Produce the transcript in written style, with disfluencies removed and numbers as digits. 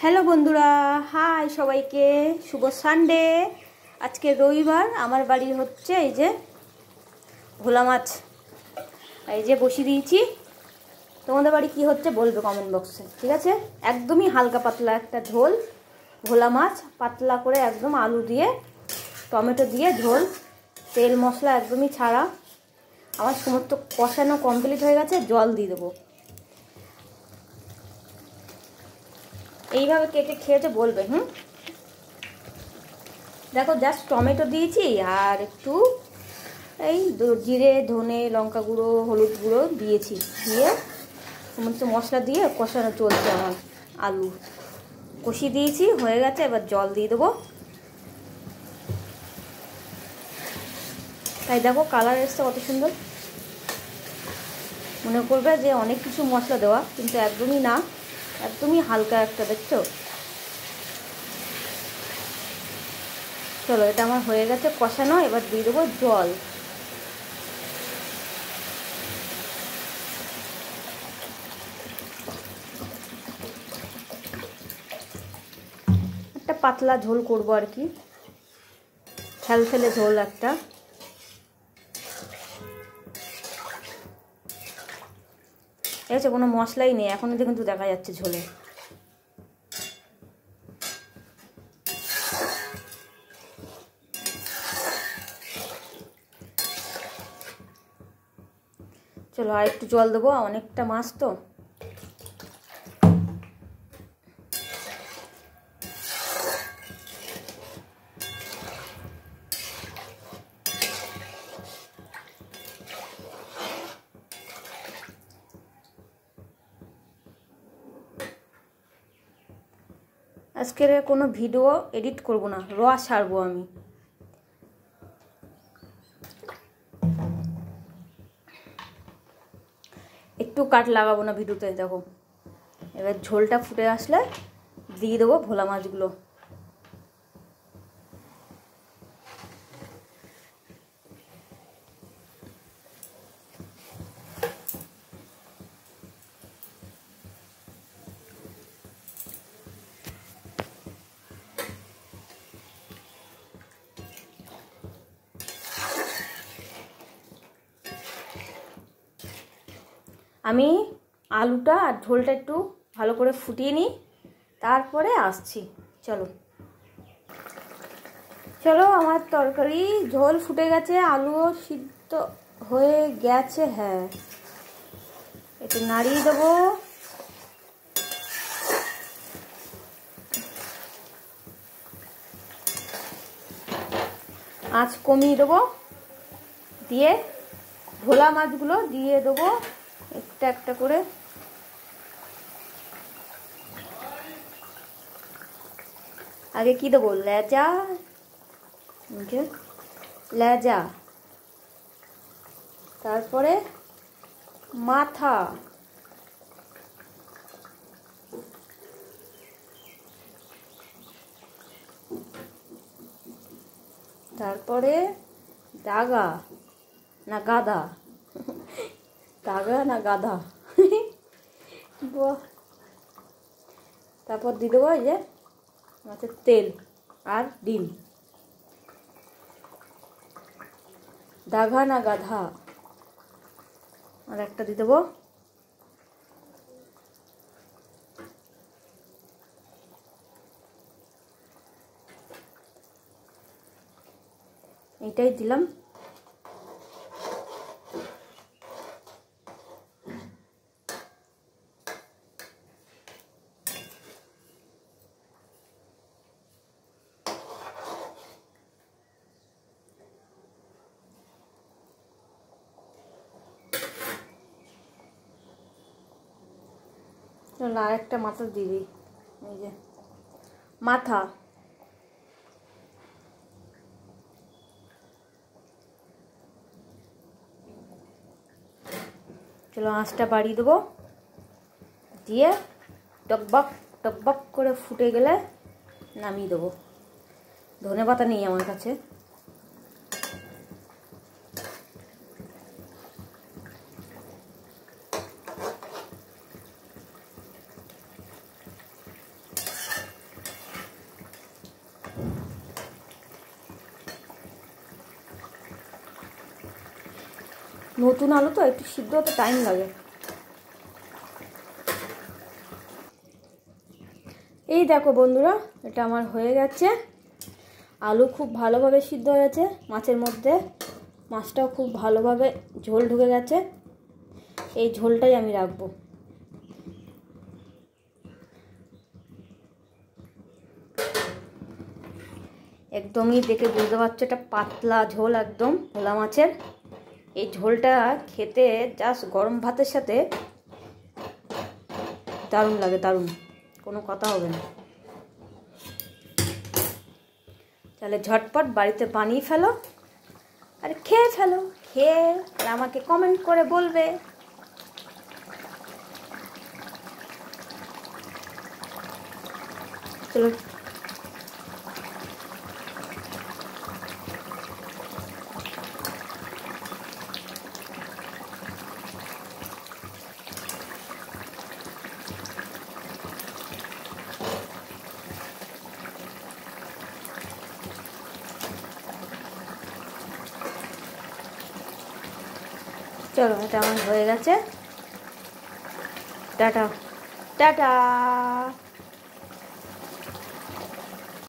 Hello বন্ধুরা, high সবাইকে, শুভ Sunday. আজকে রবিবার। আমার বাড়ি হচ্ছে এই যে ভোলা মাছ, এই যে বসিয়ে দিয়েছি। তোমাদের বাড়ি কি হচ্ছে বলবে কমেন্ট বক্সে, ঠিক আছে? একদমই হালকা পাতলা একটা ঝোল, ভোলা মাছ পাতলা করে একদম আলু দিয়ে টমেটো দিয়ে ঝোল, তেল মশলা একদমই ছাড়া। আমার সমস্ত কষানো কমপ্লিট হয়ে গেছে, জল দিয়ে দেবো। এইভাবে কেটে খেয়েছে বলবে। দেখো, জাস্ট টমেটো দিয়েছি আর একটু এই জিরে ধনে লঙ্কা গুঁড়ো হলুদ গুঁড়ো দিয়েছি, দিয়ে সমস্ত মশলা দিয়ে কষানো চলছে। আমার আলু কষিয়ে দিয়েছি, হয়ে গেছে। এবার জল দিয়ে দেবো। তাই দেখো কালার এসছে কত সুন্দর। মনে করবে যে অনেক কিছু মশলা দেওয়া, কিন্তু একদমই না, একদমই হালকা একটা। দেখছো? চলো, এটা আমার হয়ে গেছে কষানো। এবার দিয়ে দেবো জল। একটা পাতলা ঝোল করব আর কি, ফেলফেলে ঝোল একটা। ঠিক আছে, কোনো মশলাই নেই এখন, কিন্তু দেখা যাচ্ছে ঝোলে। চলো আর একটু জল দেবো, অনেকটা মাছ তো। আজকের কোনো ভিডিও এডিট করব না, র ছাড়বো আমি। একটু কাট লাগাবো না ভিডিওতে। দেখো, এবার ঝোলটা ফুটে আসলে দিয়ে দেবো ভোলা মাছগুলো। আমি আলুটা আর ঝোলটা একটু ভালো করে ফুটিয়ে নিই, তারপরে আসছি। চলো চলো, আমার তরকারি ঝোল ফুটে গেছে, আলুও সিদ্ধ হয়ে গেছে। হ্যাঁ, একটু নাড়িয়ে দেবো। আঁচ কমিয়ে দেবো, দিয়ে ভোলা মাছগুলো দিয়ে দেবো একটা একটা করে। আগে কি দেবো? লেজা, লেজা, তারপরে মাথা, তারপরে দাগা না গাধা, দাগা না গাধা, তারপর দিয়ে দেবো এই যে মাছের তেল আর ডিম। দাগা না গাধা, আর একটা দিয়ে দেবো। এইটাই দিলাম। চলো আর একটা মাথা দিয়ে দিই, এই যে মাথা। চলো আঁচটা বাড়িয়ে দেবো, দিয়ে টকবক টকবক করে ফুটে গেলে নামিয়ে দেবো। ধনেপাতা নেই আমার কাছে। নতুন আলু তো একটু সিদ্ধ হতে টাইম লাগে। এই দেখো বন্ধুরা, এটা আমার হয়ে গেছে। আলু খুব ভালোভাবে সিদ্ধ হয়ে গেছে মাছের মধ্যে, মাছটাও খুব ভালোভাবে ঝোল ঢুকে গেছে। এই ঝোলটাই আমি রাখবো। একদমই দেখে বুঝতে পারছো এটা পাতলা ঝোল একদম ভোলা মাছের। এই ঝোলটা খেতে জাস্ট গরম ভাতের সাথে দারুণ লাগে, দারুণ, কোনো কথা হবে না। তাহলে ঝটপট বাড়িতে বানিয়ে ফেলো আর খেয়ে ফেলো, খেয়ে আর আমাকে কমেন্ট করে বলবে। চলো চলো, এটা আমার হয়ে গেছে। Tata tata.